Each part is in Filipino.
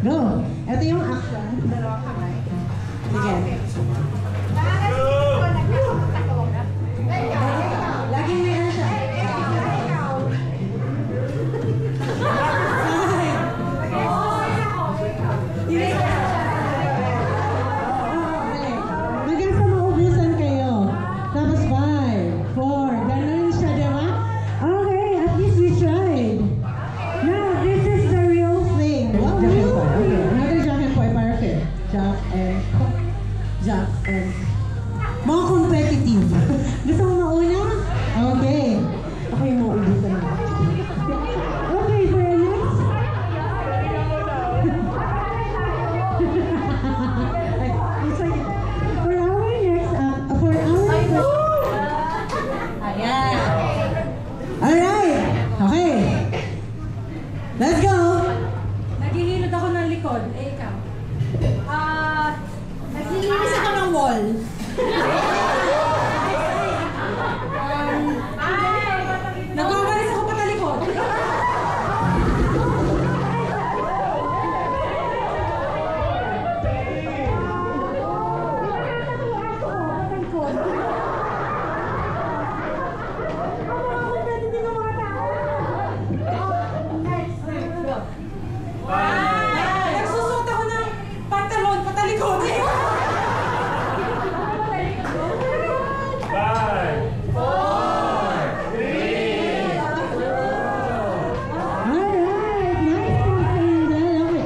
Go! Ito yung action. Dalawa kamay. Sige. Laging may ano siya. Hanggang sa maubusan kayo. Tapos 5, 4, ganun siya, diba? Okay, at least we tried. Now, this is the real thing. Wow, real? Okay, another Jack and Poy Parfait. Jack and... Mga competitive. Gusto mo mauna? Okay. Ako yung maubusan na. Okay, for our next... It's like, for our next... Ayan. Alright. Okay. Let's go. Naghihilod ako ng likod. Eh, ikaw. Naglilinis ako ng wall. Nagwawalis ako patalikod. Nagsusuot ako ng pantalon patalikod. 5, 4, 3. Alright. Nice one, Angel. Okay.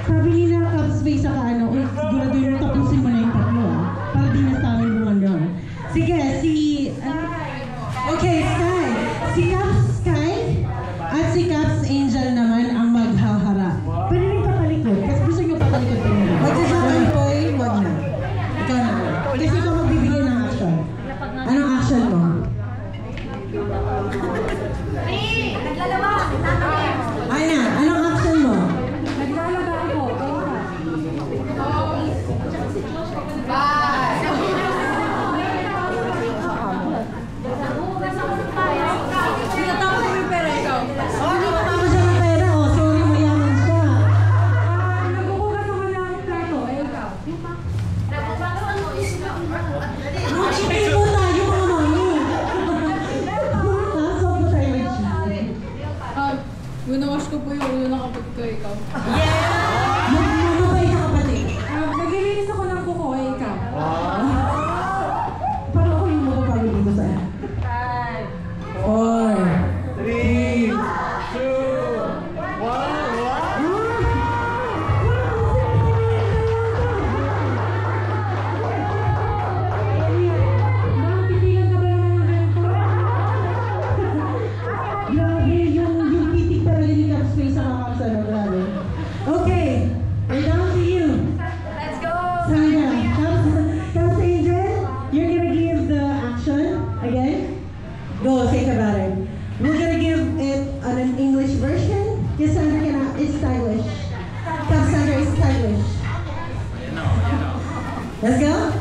Sabi nila, Cubs Face sa ano, siguraduhin mo tapusin mo na yung tatlo, ah. Para di na sa amin bumanda. Sige, okay, Sky. Si Cubs Sky at si Cubs Angel naman ang maghaharap. Pwede rin patalikod. Kasi gusto nyo patalikod pa nyo. Magsasabi po eh, wag na. Ikaw na. Kasi ikaw magbibigay ng action. Anong action mo? Ana, anong action mo? Naglalaba ako. Tinatapos mo yung pera, ikaw. Hindi ko tapos siya ng pera. Oh, sorry, mayaman siya. Nagbubukas ako ng plato. Eh, ikaw. Mag-cheating po tayo, mga mami. Taso po tayo mag-cheating. Winawash ko po yung ulo ng kapatid ko, ikaw. Mamabay ka kapatid. Naglilinis ako ng kuko, eh, ikaw. Paano ako yung mapapagod dito sa'yo? 4, 3, 2, 1. Nakapitigan ka ba naman ng ganito? Grabe, yung pitik talaga ni Cubs Face sa kakapsa, no? Grabe. Okay, we're down to you. Let's go! Sana, Cubs Angel, you're gonna give the action again. Go, think about it. We're gonna give it an English version. Cassandra is stylish. Cassandra is stylish. Let's go.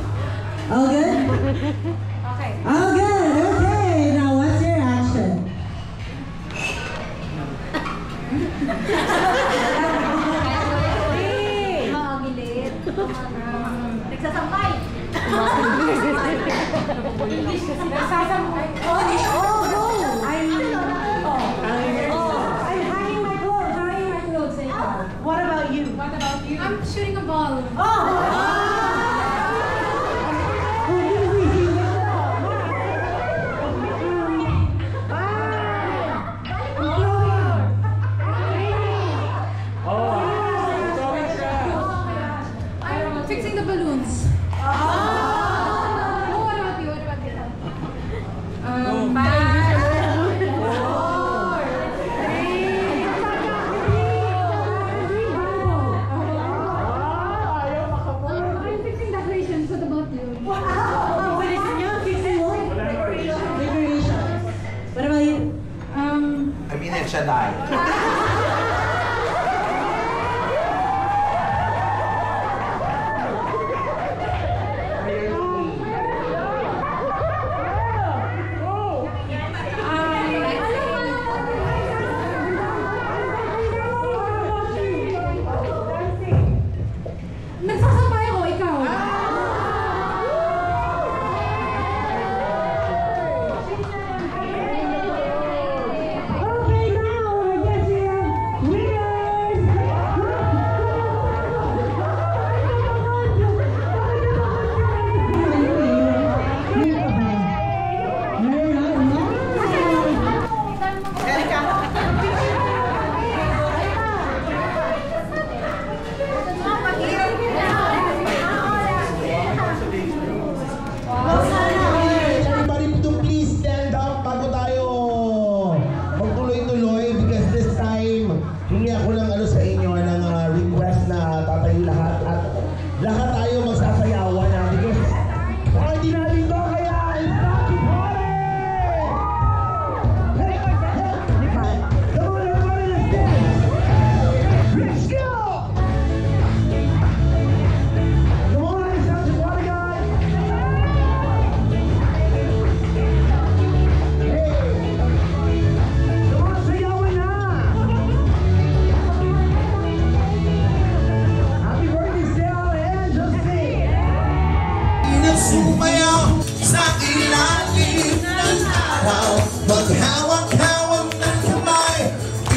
All good? Okay. All good. Okay. Now, what's your action? Nagsasampay! English kasi. Nagsasampay. Oh, go! I'm hanging my clothes. What about you? What about you? I'm shooting a ball. I'm fixing the balloons. Oh, what about you? What about you? 5, 4, 3. I'm fixing decorations. What about you? Ang bilis niya. Fixing what? Decorations. What about you? I mean, it should die. sumayaw sa ilalim ng araw. Maghawak-hawak ng kamay,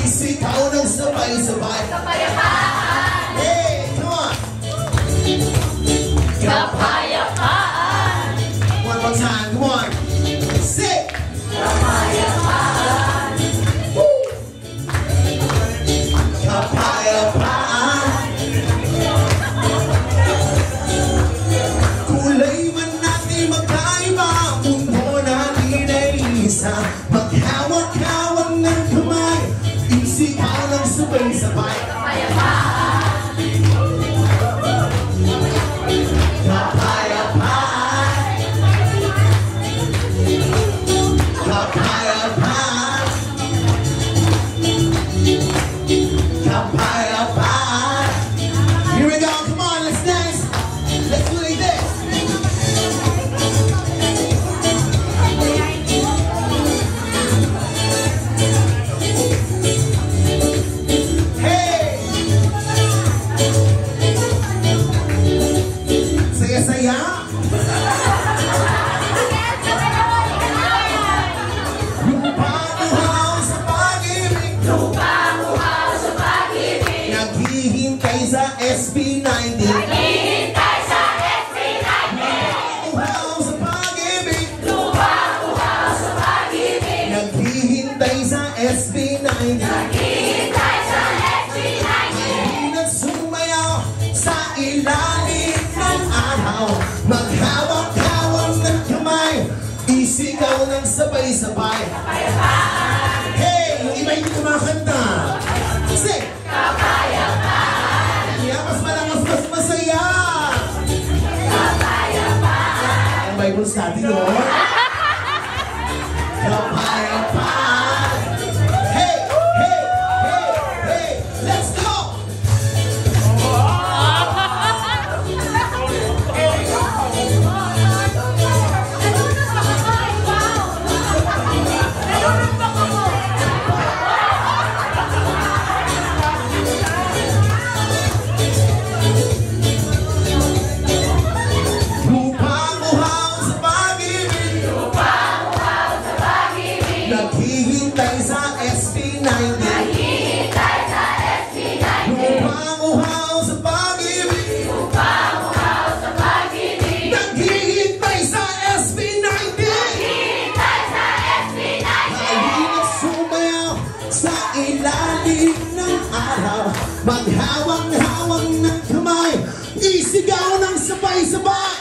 isigaw ng sabay-sabay. Kapayapaan! Hey, come on! Kapayapaan! One more time, come on! Say! Kapayapaan! Woo! Kapayapaan! Kulay man natin magkaiba, mundo natin ay isa. Maghawak-hawak ng kamay, isigaw ng sabay-sabay. Kapayapaan! Kapayapaan! Kapayapaan! Kapayapaan! Here we go, come on, let's dance! Let's do like this! Hey! Saya-saya! Lupang-uhaw sa pag-ibig. Lupang-uhaw sa pag-ibig. Naghihintay sa SB19. Naghihintay sa SB19. Lupang-uhaw sa pag-ibig. Lupang-uhaw sa pag-ibig. Naghihintay sa SB19. Naghihintay sa SB19. Mahina sumayaw sa ilalim ng araw. Maghawak-hawak ng kamay, isigaw ng sabay-sabay. Kapayapaan! Hey! Yung iba hindi kumakanta. Sing! Kapayapaan! Kaya mas malakas, mas masaya. Kapayapaan! Ang Bible study, no? Kapayapaan! Hey! Hey! Hey! Hey! Let's go! Lupang-uhaw sa pag-ibig. Lupang-uhaw sa pag-ibig. Naghihintay sa SB19. Naghihintay sa SB19. Lupang-uhaw sa pag-ibig. Lupang-uhaw sa pag-ibig. Naghihintay sa SB19. Naghihintay sa SB19. Mahina sumayaw sa ilalim ng araw. Maghawak-hawak ng kamay, isigaw ng sabay-sabay.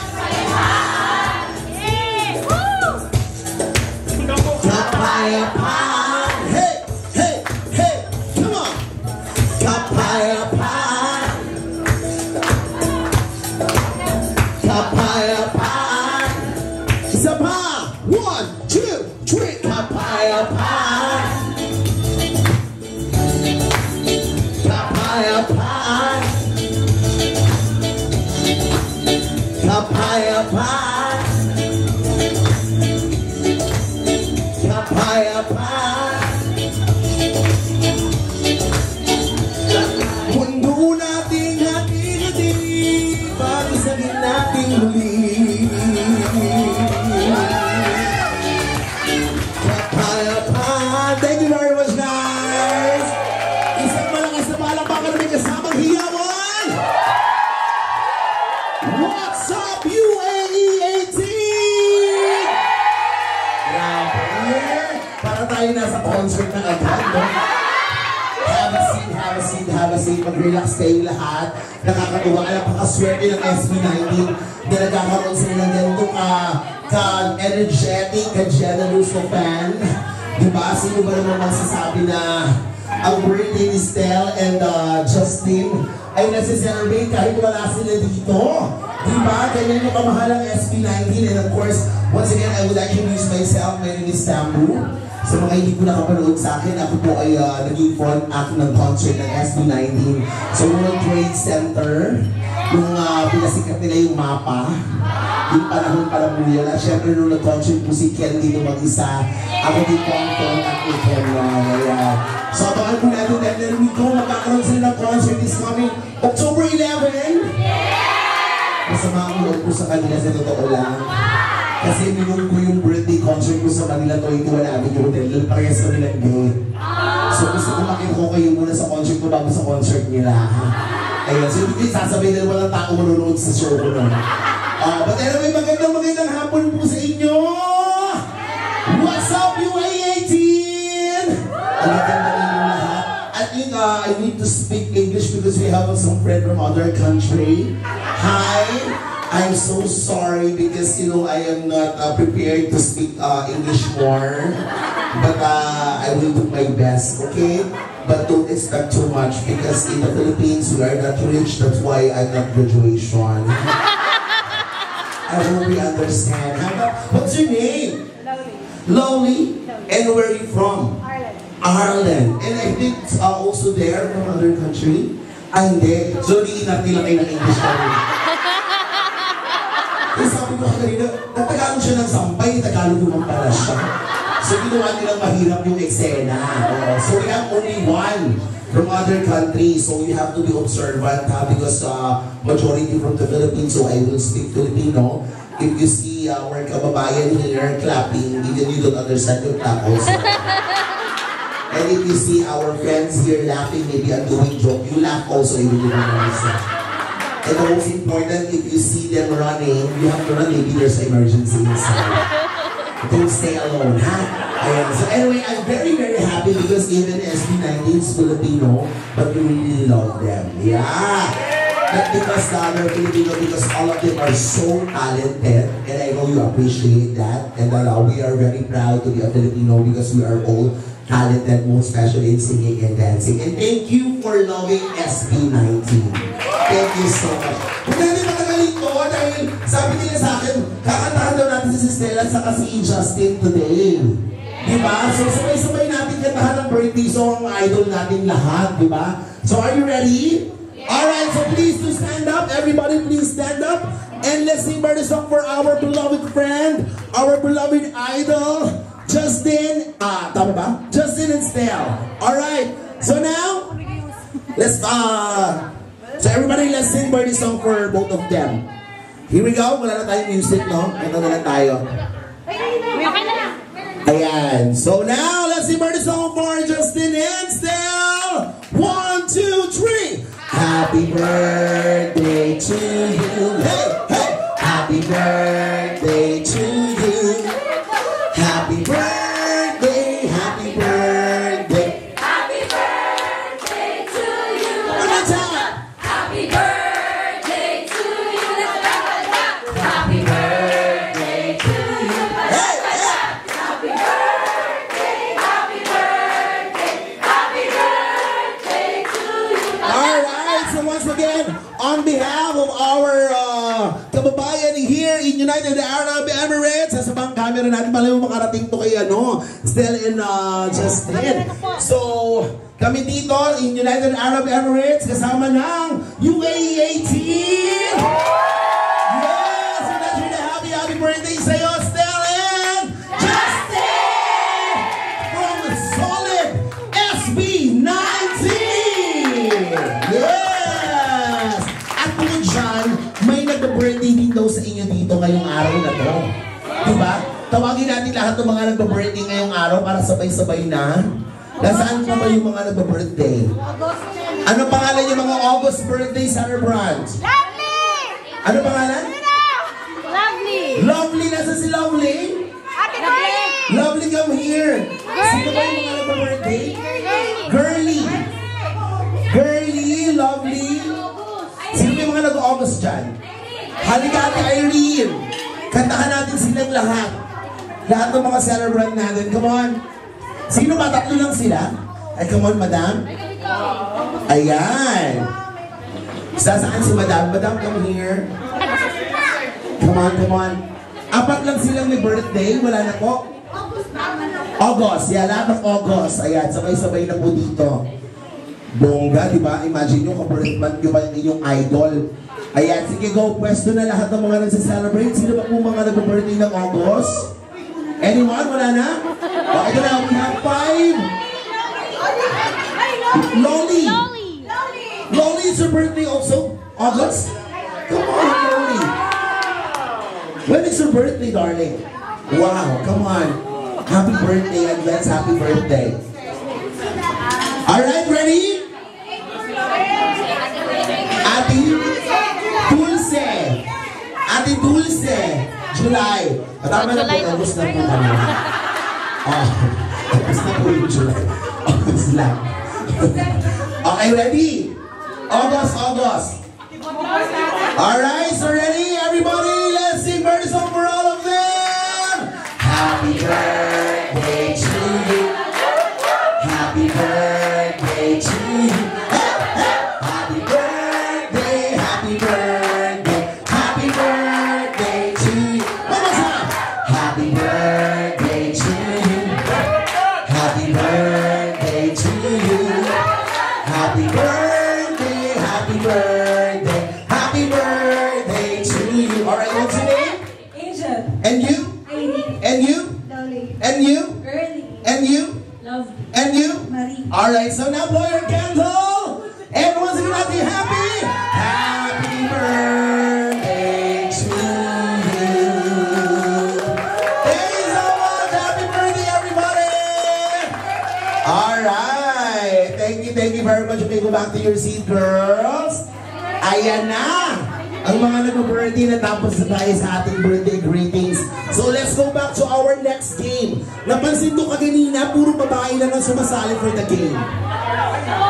Kapayapaan! Hey! Hey! Hey! Come on! Kapayapaan! Kapayapaan! Isa pa! 1, 2, 3! Kapayapaan! Kapayapaan! Kapayapaan! Kapayapaan! Mundo nating hati-hati, pag-isagin nating muli. Kapayapaan! Thank you very much, guys! Isang malakas na palakpakan na may kasamang hiyawan! What's up, UAE 18? Grabe! Para tayo nasa concert na agad, no? Have a seat, have a seat, have a seat. Mag-relax kayong lahat. Nakakatuwa. Alam, pakaswerte ng SB19 na nagkakaroon sila ng ganito ka-energetic, ka-generous na fan. Diba? Sino ba naman magsasabi na ang birthday ni Stel and Justin ay nasi-celebrate kahit wala sila dito? Diba? Ganyan yung kamahal ng SB19. And of course, once again, I would like to introduce myself. My name is Tambu. Sa mga hindi ko nakapanood sa akin, ako po ay naging front act ng concert ng SB19 sa World Trade Center. Nung pinasikat nila yung mapa, yung panahon para po yun. At syempre nung nag-concert po si Ken dito mag-isa, ako din po ang front act ni Ken. So abangan po natin dahil narinig ko, magkakaroon sila ng concert this coming October 11. masama ang loob ko sa kanila sa totoo lang. Kasi minun ko yung birthday concert ko sa Manila 21 Avenue Hotel. Parehas kami ng gay. So gusto ko makita ko kayo muna sa concert ko bago sa concert nila. Ayun, so hindi sasabay dahil walang tao manonood sa show ko nun. But anyway, magandang hapon po sa inyo! What's up, UA18? Ang ganda ninyong lahat. At yun, I need to speak English because we have some friend from other country. Hi! I'm so sorry because, you know, I am not prepared to speak English more. But I will do my best, okay? But don't expect too much because in the Philippines, we are not rich. That's why I'm not graduation. I hope you understand. What's your name? Lowly. And where are you from? Ireland. And I think also there from other country. Hindi. So, hindi natin lang kayo ng English kami. Kasi sabi ko kanina, nagtagalog siya ng sampay, Tagalog naman pala siya. So, ginawa nilang mahirap yung eksena. So, we have only one from other countries. So, you have to be observant because majority from the Philippines, so I will speak Filipino. If you see our kababayan here clapping, even you don't understand your clap also. And if you see our friends here laughing, maybe I'm doing joke, you laugh also even you don't understand. And the most important, if you see them running, you have to run, maybe there's an emergency inside. Don't stay alone, ha? Ayan. So anyway, I'm very, very happy because even SB19 is Filipino, but we really love them. Yeah! Not because they're Filipino, because all of them are so talented, and I know you appreciate that. And we are very proud to be a Filipino because we are all talented, most especially in singing and dancing. And thank you for loving SB19. Thank you so much. Huwag natin matagalin ko dahil sabi nila sa akin, kakantahan daw natin si Stella sa si Justin today. Diba? So sabay-sabay natin kantahan ng birthday song ang idol natin lahat. Diba? So are you ready? Alright, so please to stand up. Everybody please stand up. And let's sing birthday song for our beloved friend, our beloved idol, Justin. Tama ba? Justin and Stella. Alright, so now, let's so everybody, let's sing birthday song for both of them. Here we go. Wala na tayong music, no? Ito na lang tayo. Ayan. So now, let's sing birthday song for Justin and Stella. 1, 2, 3. Happy birthday to you. Hey, hey. Happy birthday to you. Happy birthday, happy birthday. Happy birthday to you. One more time. Happy birthday to you. Happy birthday to you. Hey, hey. Happy birthday, happy birthday, happy birthday to you. Alright, so once again, on behalf of our kababayan here in United Arab Emirates, sa bang camera natin, malamang makarating to kay Stella and Justin. So, kami dito in United Arab Emirates, kasama ng UAE18. Yes! And that's really happy birthday sa'yo, Stella and Justin! From Solid SB19! Yes! At kung dyan, may nag-birthday din daw sa inyo dito ngayong araw na to. Diba? Tawagin natin lahat ng mga nag-birthday ngayong araw para sabay-sabay na. Nasaan po ba yung mga nag-birthday? Ano pangalan yung mga August birthday celebrant? Lovely! Ano pangalan? Lovely! Lovely! Nasa si Lovely? Ate Girly! Lovely, come here! Sino ba yung mga nag-birthday? Girly! Girly, Lovely! Sino ba yung mga nag-August dyan? Halika Ate Irene! Kantahan natin silang lahat. Lahat ng mga celebrant natin. Come on! Sino ba? Tatlo lang sila? Ay, come on, madam. Ayan! Saan si madam? Madam, come here. Come on, come on. Apat lang silang may birthday. Wala na po. August. Yeah, lahat ng August. Ayan, sabay-sabay na po dito. Bongga, di ba? Imagine nyo, ka-birthday nyo pa yung inyong idol. Ayan, sige go. Pwesto na lahat ng mga nagsiselebrate. Sino ba po mga nag-birthday ng August? Anyone? Wala na? O, ito na. We have 5. Loli. Loli is your birthday also? August? Come on, Loli. When is your birthday, darling? Wow, come on. Happy birthday, advance happy birthday. Alright, ready? Ate Dulce. Ate Dulce. July. Tama na po, August na po kami. Oh, August na po yung July. August lang. Okay, ready? August. Alright, so ready, everybody? Let's sing birthday song for all of them. Happy birthday to you. Happy birthday to you. Happy birthday, happy birthday, happy birthday to you. One more time. Happy birthday to you. Happy birthday to you. Happy birthday, happy birthday, happy birthday to you. All right, what's your name? Angel. And you? Heidi. And you? Dolly. And you? Early. And you? Love. And you? Marie. All right, so now blow your candle. Everyone's gonna be happy. Happy birthday to you. Thank you so much. Happy birthday, everybody. All right. Thank you very much. You can go back to your seat, girls. Ayan na. Ang mga nag-birthday na tapos na tayo sa ating birthday greetings. So let's go back to our next game. Napansin ko kaganina, puro babae lang ang sumasali for the game.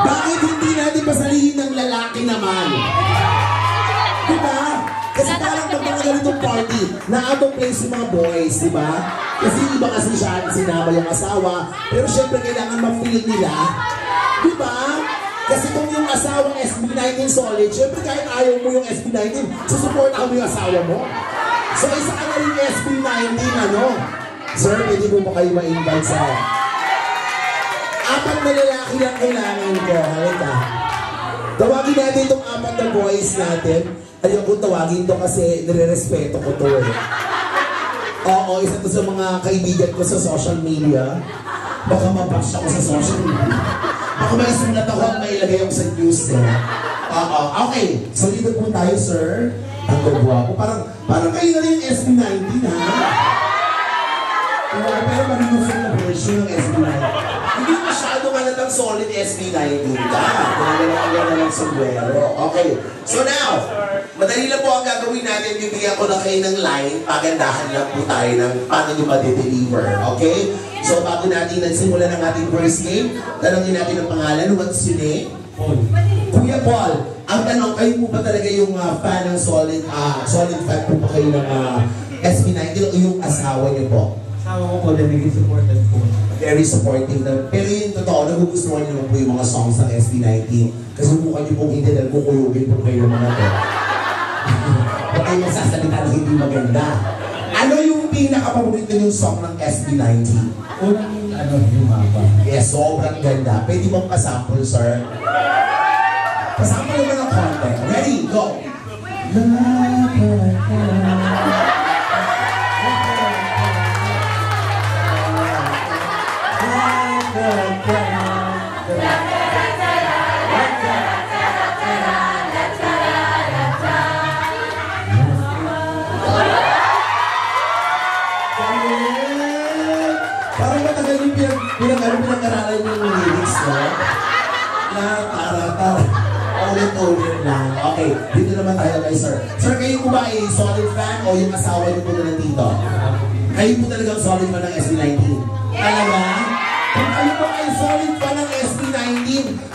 Bakit hindi natin pasalihin ng lalaki naman? Diba? Kasi parang pag mga ganitong party, na out of place yung mga boys, diba? Kasi iba kasi siya sinama yung asawa, pero syempre kailangan ma-feel nila. Diba? Kasi kung yung asawang SB19 solid, syempre kahit ayaw mo yung SB19, susuportahan mo yung asawa mo. So isa ka na rin yung SB19, ano? Sir, pwede mo ba kayo ma-invite sa... Apat na lalaki lang kailangan ko. Halika. Tawagin natin itong apat na boys natin. Ayaw ko tawagin to kasi nire-respeto ko to eh. Oo, isa to sa mga kaibigan ko sa social media. Baka mabash ako sa social media. Baka may sulat ako at may ilagay ako sa news eh. Okay, so dito po tayo, sir. Ang gagwapo. Parang kayo na rin yung SB19, ha? Pero manunufin na version ng SB19. Hindi masyado malatang solid SB19 ka. Kailangan na lang sombrero. Okay, so now, madali lang po ang gagawin natin. Bibigyan ko na kayo ng line. Pagandahan lang po tayo ng paano nyo ma-deliver. Okay? So bago natin nagsimula ng ating first game, tanongin natin ang pangalan. What's your name? Paul. Kuya Paul, ang tanong, kayo po ba talaga yung fan ng solid fan po ba kayo ng SB19 o yung asawa niyo po? Asawa ko po, naging supported po. Very supportive na. Pero yung totoo, nagugustuhan niyo naman po yung mga songs ng SB19. Kasi mukha niyo pong hindi nagkukuyugin po kayo mga to. Huwag kayo magsasalita na hindi maganda. Ano yung pinaka-paborito yung song ng SB19? Unang yung mapa. Yes, sobrang ganda. Pwede bang pasample, sir? Pasample naman ng konti. Ready, go! Parang matagal yung pinag-aralan yung lyrics, no? Na tara. Ulit-ulit lang. Okay, dito naman tayo kay sir. Sir, kayo po ba ay solid fan o yung asawa niyo po na nandito? Kayo po talagang solid fan ng SB19? Talaga? Kung kayo po ay solid fan ng SB19,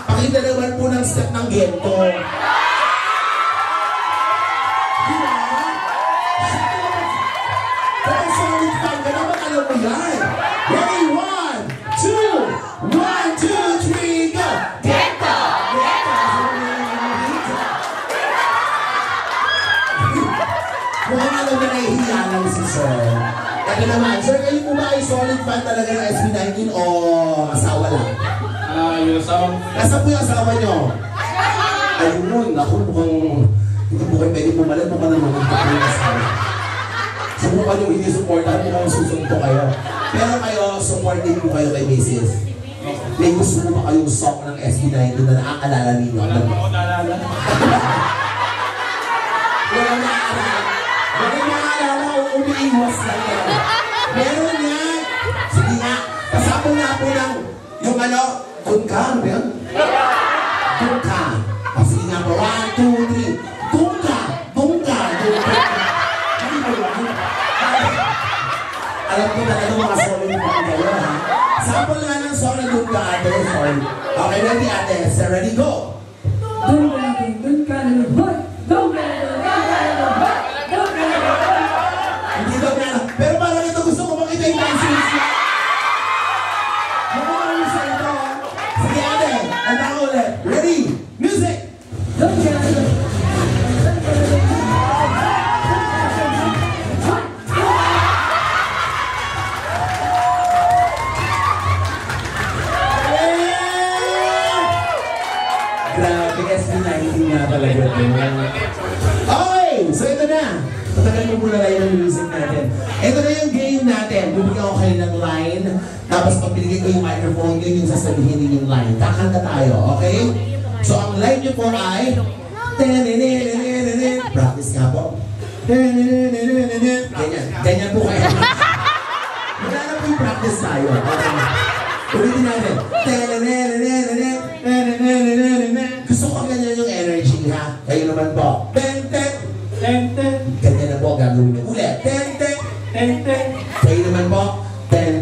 pakita naman po ng step ng gento. Diba? Kung solid fan ka naman, alam mo yan. Ready, 1, 2, 1, 2, 3, go! Gento! Mukhang alam na nahihiya lang si sir. Kaya naman, sir, kayo po ba ay solid fan talaga ng SB19 o asawa lang? Yung asawa ko. Nasaan po yung asawa nyo? Ayun, ako mukhang hindi po kayo pwede pumalit mo pa naman ang yung asawa. Subukan nyo hindi supportan mo kung susunod kayo. Pero kayo, supportin po kayo kay Mrs. May gusto mo ba kayong song ng SB19 na naaalala ninyo? Wala po ako naalala. Wala na. Wala na. naalala ko, umiiwas lang yan. Meron yan. Sige nga, pasapon nga po ng yung ano, dun ka, ano ba yun? Dun ka. Sige nga po, 1, 2, 3. Dun ka, dun ka, dun ka. Ano ba yun? Alam ko talaga mga solo yung mga kayo, ha? Sample nga ng song na dun ka, ate. Sorry. Okay, ready, ate. So, ready, go. Dun ka, dun ka, dun ka, dun ka, Hindi daw na. Pero parang ito gusto ko makita yung pencils niya. Makakawin sa ito. Sige ate, ang tao ulit. Ready? Music! Grabe, SB19 nga talaga. Okay, so ito na. Matagal mo muna lang yung music natin. Ito na yung game natin. Bibigyan ko kayo ng line. Tapos pag binigay ko yung microphone, yun yung sasabihin din yung line. Kakanta tayo, okay? So ang line nyo po ay... Practice nga po. Ganyan. Ganyan po kayo. Wala na po yung practice tayo. Okay? Ulitin natin. Gusto ko ganyan yung energy, ha? Kayo naman po. Ganyan na po, gagawin niyo. Ulit. Kayo naman po. Kayo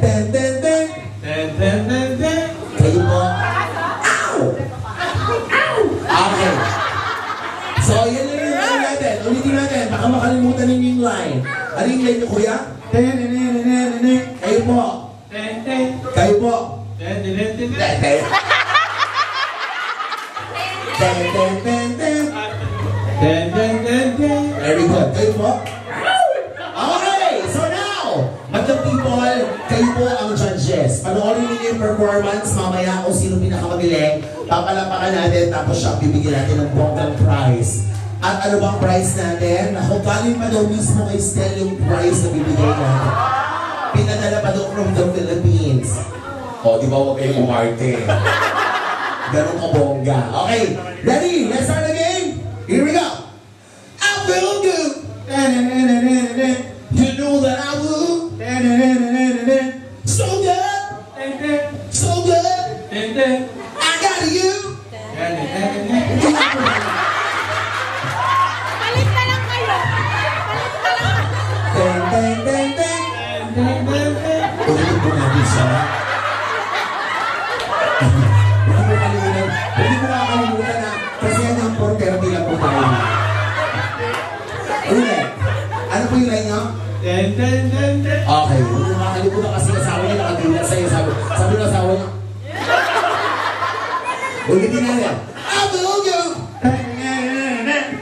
po. Ow! Okay. So, yan lang yung line natin. Ulitin natin. Baka makalimutan ninyo yung line. Ano yung line niyo, kuya? Kayo po. Kayo po. Very good. Kayo po? Okay! So now, Madlang people, kayo po ang judges. Panoorin niyo yung performance mamaya kung sino pinakamagaling. Papalapakan natin tapos siya bibigyan natin ng bonggang prize. At ano bang prize natin? Ako, galing pa daw mismo kay Stel yung prize na bibigay natin. Pinadala pa daw from the Philippines. O, di ba huwag kayong umarte? Ganun ka bongga. Okay, ready? Let's start the game. Here we go. I feel good. You know that I would. So good. So good. I got you. Palit na lang kayo. Ulitin po natin siya. Hindi mo makakalimutan na kasi yan ang porter bilang po tayo. Ulit. Ano po yung line nyo? Okay. Hindi mo makakalimutan kasi asawa niya nakaganda sa'yo. Sabi ng asawa niya. Ulitin natin. I will go.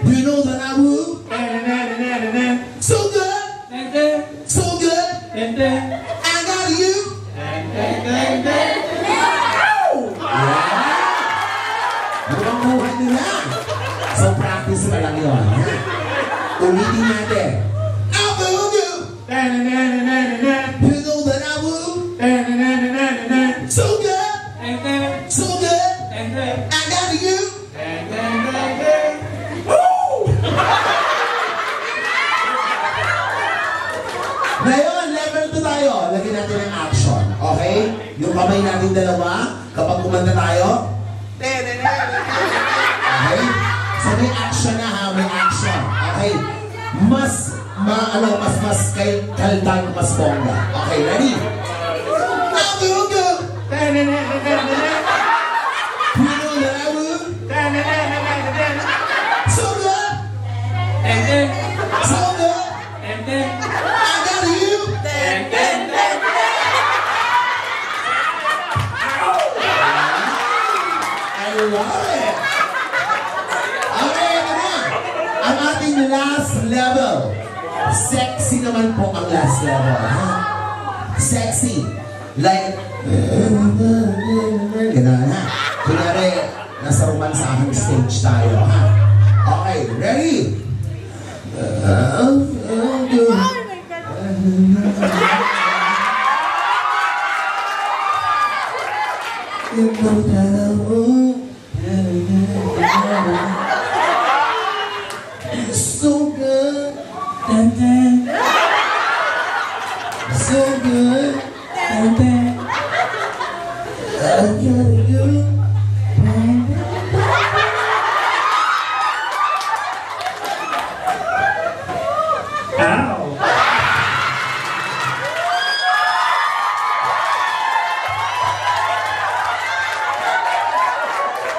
You know that I will. So good. So good. I got you. Mukhang-mukhang nila. So practice pa lang yun. Ulitin natin. I will go. You know that I will. So good. So good. I got you. Ngayon, level 2 tayo. Lagyan natin ng action. Okay? Yung kamay natin dalawa, kapag kumanta tayo, okay? So may action na ha, may action. Okay? Mas kaldan, mas bongga. Okay, ready? I will go. You know that I will. So good. So good. I got you. I love it. Okay, ito na. Ang ating last level. Sexy naman po ang last level. Ha? Sexy. Like, gano'n ha. Kunyari, nasa romansahang stage tayo ha. Okay, ready? So good. so good. And then, I got you.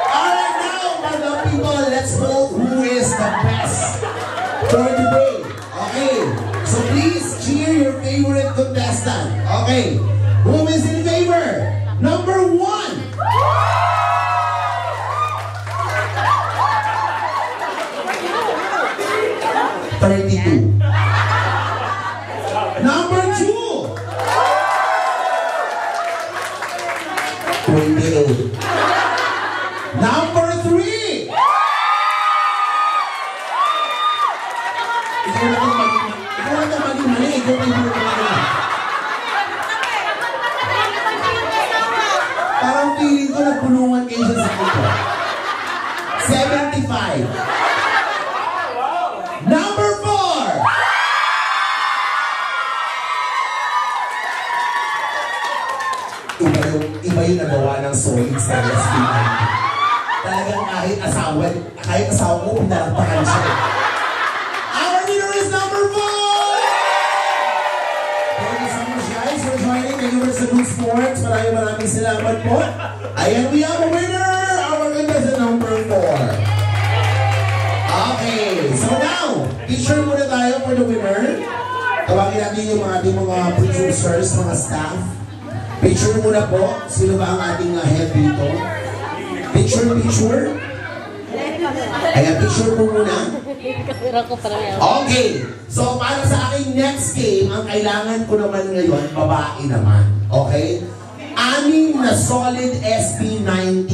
Alright, now, mga people, let's vote who is the best for today. Okay, so please cheer your favorite contestant. Okay, who is in favor? Number 1. Number 2. 28. Number 3. Ikaw na itong mali. Ikaw na itong mali. Parang feeling ko nagpulungan kayo sa sakit ko. 75. Number 4. Iba yung nagawa ng solid sa SB9. Talagang kahit asawa mo, pinalakpakan siya. Our winner is number 4! Thank you so much guys for joining. Thank you for Good Sports. Maraming salamat po. Ayan, we have a winner! Our contestant number 4. Okay, so now, picture muna tayo for the winner. Tawagin natin yung ating mga producers, mga staff. Picture muna po. Sino ba ang ating head dito? Picture. Ayan, picture po muna. Okay. So, para sa aking next game, ang kailangan ko naman ngayon, babae naman. Okay? 6 na solid SB19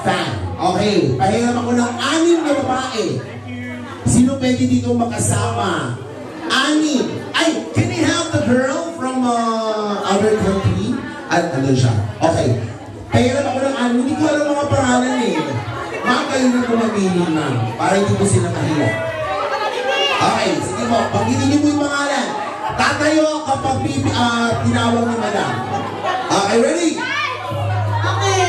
fan. Okay. Pahiram ako ng 6 na babae. Sino pwede dito makasama? 6. Ay, can we have the girl from other country? Ano siya? Okay. Pahiram ako ng 6. Hindi ko alam mga pangalan eh. Ma'am, kayo na pumamili, ma'am. Para hindi ko sila mahiya. Okay, sige po. Pagkinin niyo mo yung pangalan. Tatayo kapag tinawag ni madam. Okay, ready? Okay.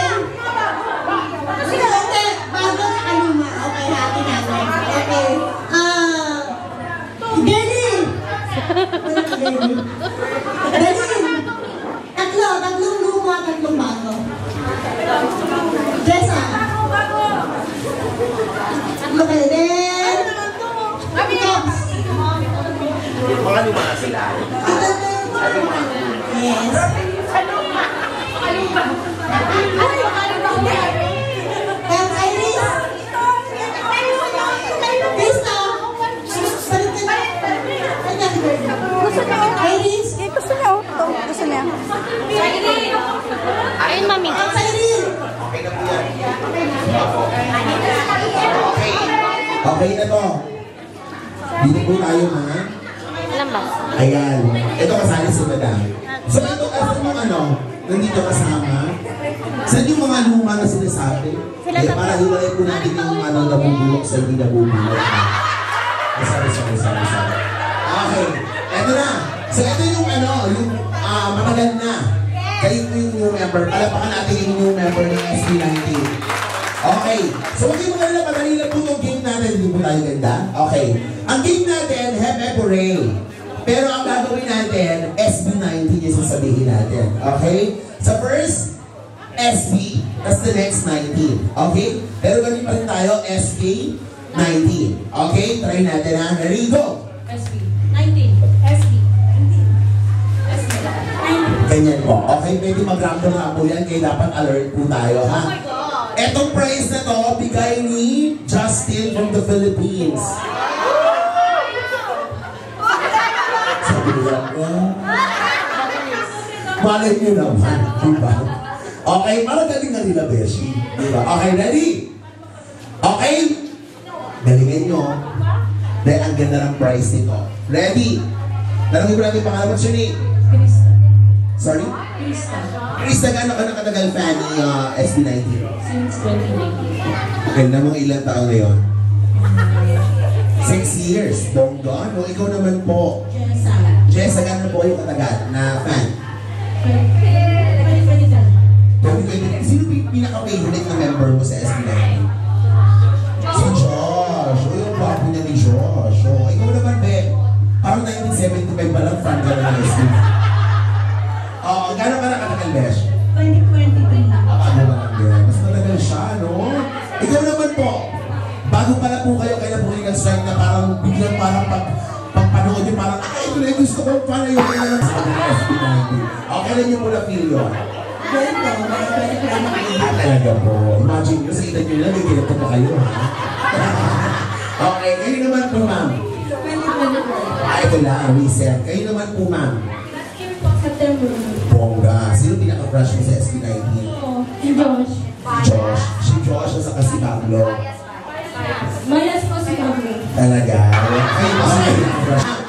Okay, bago sa kaluma. Okay, hati natin. Okay. Dali! Tatlong luma, tatlong bago. Jessa. Okay, then. Caps. Mga luma na sila. Yes. Caps, Iris. Krista. Iris. Gusto niya, gusto niya. Ayun, mami. Caps, Iris. Okay na po yan. Okay. Okay na to. Dito po tayo, ha? Alam ba? Ayan. Ito kasali si madam. So ito kasi yung nandito kasama. Saan yung mga luma na sinasabi? Para hiwalay po natin yung nabubulok sa hindi nabubulok. Sorry. Okay. Ito na. So ito yung matagal na. Kayo po yung new member. Palapakan natin yung new member ng SB19. Okay. So huwag yung mga madali lang po yung game natin. Hindi po tayo ganda. Okay. Ang game natin, Hep-Hep-Hooray. Pero ang gagawin natin, SB19 yung sasabihin natin. Okay? So first, SB, that's the next 19. Okay? Pero ganun pa rin tayo, SK19. Okay? Try natin ha. Ready, go! SB. 19. SB. 19. Ganyan po. Okay, pwede mag-random na po yan, kaya dapat alert po tayo, ha? Etong prize na to, bigay ni Justin from the Philippines. Sabi niya, malay niyo naman, diba? Okay, parang galing na nila, Beshi. Diba? Okay, ready? Okay? Galingan nyo. Dahil ang ganda ng prize nito. Ready? Nalagay ko natin yung pangalan mo, Shani. Sorry? Krista, gaano ka nakatagal fan ni SB19? Since 2019. Okay, na mga ilang taon ngayon? 6 years. Bongga, no? Ikaw naman po. Jessa. Jessa, gano'n po kayo katagal na fan? 2020. Sino pinaka-favorite na member mo sa SB19? Si Josh. O yung papo niya ni Josh. O, ikaw naman, Be. Parang 1975 pa lang fan ka na ng SB. O, gano'n ka nakatagal, Besh? 2023. Ano ba lang, Be? Mas matagal siya, no? Ikaw naman po. Bago pala po kayo, kaya po yung strike na parang biglang parang pagpanood yung parang, ay, ito na yung gusto ko, paano yung kaya lang sa SB19. Okay lang yung mula feel yun. Talaga po. Imagine nyo sa edad nyo lang, may kinito pa kayo, ha? Okay, kayo naman po, ma'am. Ito lang, reset. Kayo naman po, ma'am. September. Bongga. Sino pinaka-crush mo sa SB19? Si Josh. Josh. Si Josh at saka si Pablo. Malas po si Pablo. Talaga. Kayo ba sila pinaka-crush?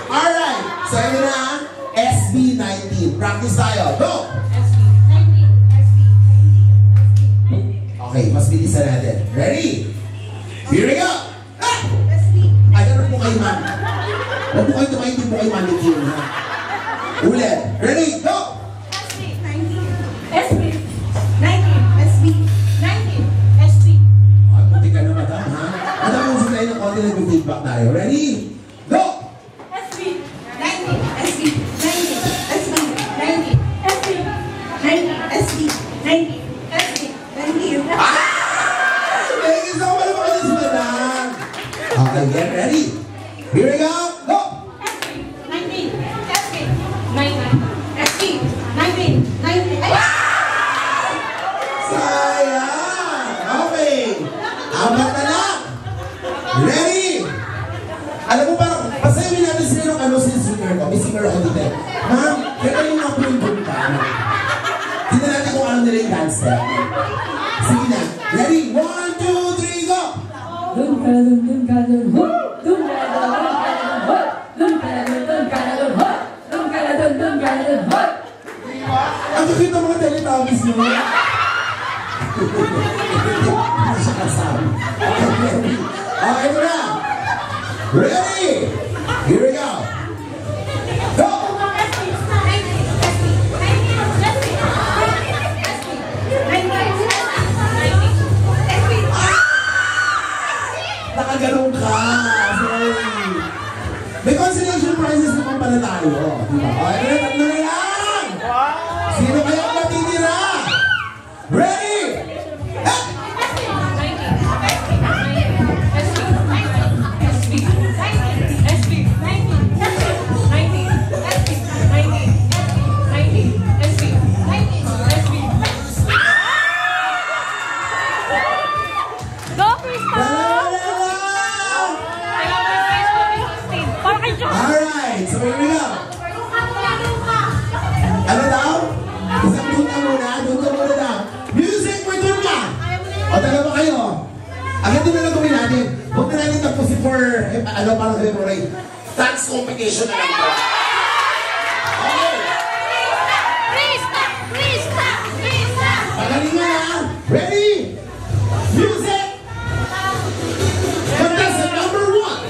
Alright. So, yun na ang SB19. Practice tayo. Go! Okay, mas bilisan natin. Ready? Here we go! Ah! Ay, ano po kayo, ma'am? Huwag po kayo tumayin, hindi po kayo manikil, ha? Ulit. Ready? Go! Ay, puti ka na, madam, ha? Madam, kung sila ng konti nag-feedback tayo. Ready? Go! Thank you so much for this, madam. Okay, get ready. Here we go. Go! Sayang! Okay. Apat na lang. Ready? Alam mo parang, pasayamin natin sila ng ano si singer ko. May singer ako dito. Ma'am, kaya yung mga punta. Tignan natin kung ano nila yung dance step. Sige na. Ready? 1, 2, 3, go! Dun ka dun, dun ka dun, huh! Dun ka dun, dun ka dun, huh! Dun ka dun, dun ka dun, huh! Dun ka dun, dun ka dun, huh! Ang kakita mga Teletubbies nyo. Hindi siya kasama. Okay, ito na. Ready? Here we go. Go! Nakaganong ka. Sorry. May consolation prizes naman pala tayo. Diba? Okay, tatlo na lang. Sino kaya ang natitira? Ready? Ah! Go, Krista! Alright, so here we go. Ano daw? Isang tunta muna daw. Music for tunta! O, taga ba kayo? Agad na lang gawin natin. Huwag na natin tapusin for, parang February. Dance competition na lang ito. Okay. Pagalingan na. Ready? Music! Contestant number 1.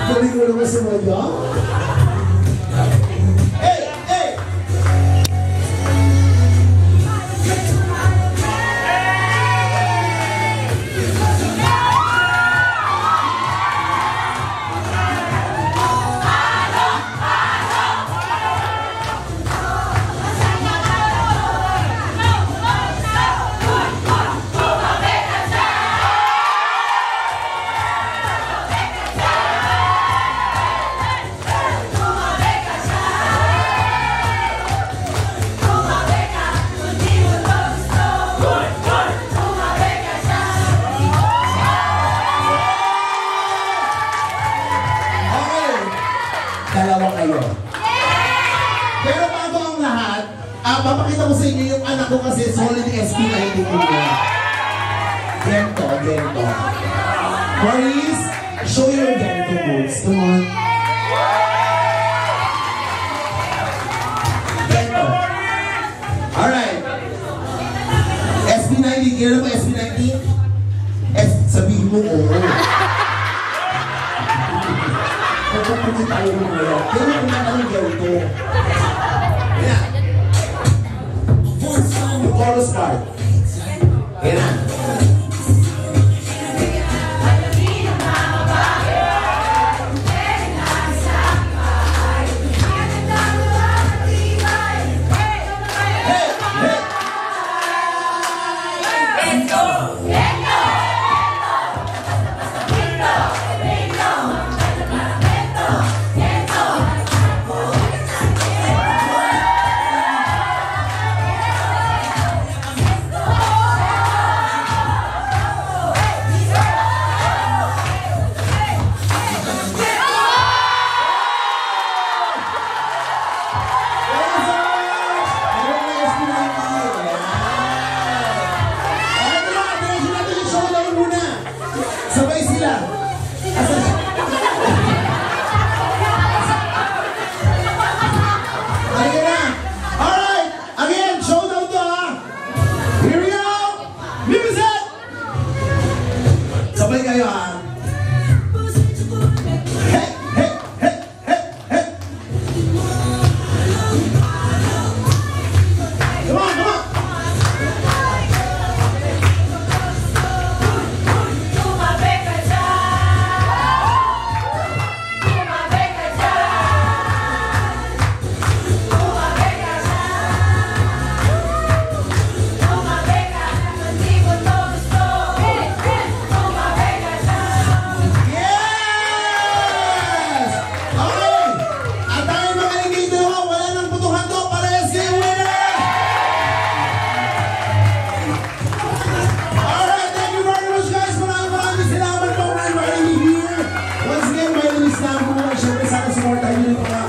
Galing mo naman sa mga. Hey! Hey! kayo. Pero bago ang lahat, papakita ko sa inyo yung anak ko kasi solid SB19 niya. Gento. Maurice, show your Gento moves. Come on. Gento. Alright. SB19, kailan ba SB19? Sabihin mo, oo. Pagpapunta tayo mo ngayon. Kailan ko na ang Gento? Yan. Yung chorus part. Yan. Sabay kayo ha. Hey, hey, hey, hey, hey. Come on, come on.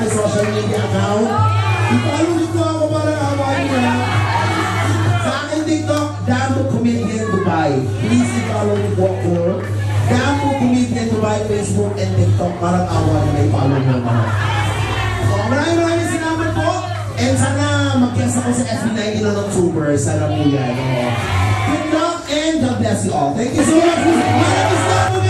Social media account. I-follow dito ako para awain nyo. Sa akin TikTok, Dambo Comedian Dubai. Please i-follow nyo po ako. Dambo Comedian Dubai, Facebook and TikTok. Para awain nyo, i-follow nyo mga. So, maraming salamat po. And sana mag-guest ako sa SB19 ng October. Sana po yan. Good luck and God bless you all. Thank you so much. Maraming salamat.